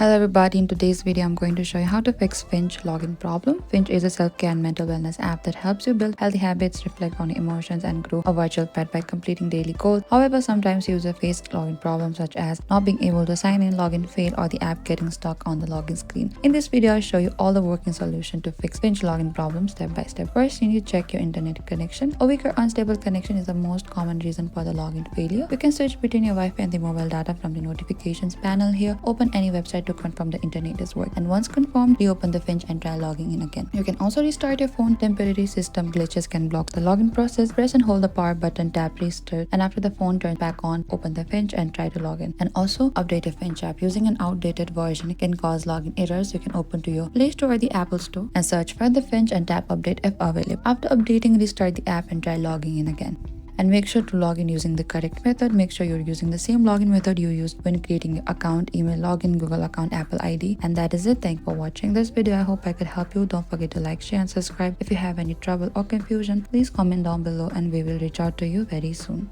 Hello everybody, in today's video I'm going to show you how to fix Finch login problem. Finch is a self-care and mental wellness app that helps you build healthy habits, reflect on your emotions and grow a virtual pet by completing daily goals. However, sometimes users face login problems such as not being able to sign in, login fail, or the app getting stuck on the login screen. In this video I'll show you all the working solution to fix Finch login problem step by step. First, you need to check your internet connection. A weak or unstable connection is the most common reason for the login failure. You can switch between your Wi-Fi and the mobile data from the notifications panel here. Open any website to confirm the internet is working, and once confirmed, reopen the Finch and try logging in again. You can also restart your phone. Temporary system glitches can block the login process. Press and hold the power button, tap restart, and after the phone turns back on, open the Finch and try to log in. And also update your Finch app. Using an outdated version can cause login errors. You can open to your Play Store or the Apple Store and search for the Finch and tap update if available. After updating, restart the app and try logging in again. And make sure to log in using the correct method. Make sure you're using the same login method you used when creating your account, email login, Google account, Apple ID. And that is it. Thanks for watching this video. I hope I could help you. Don't forget to like, share and subscribe. If you have any trouble or confusion, please comment down below and we will reach out to you very soon.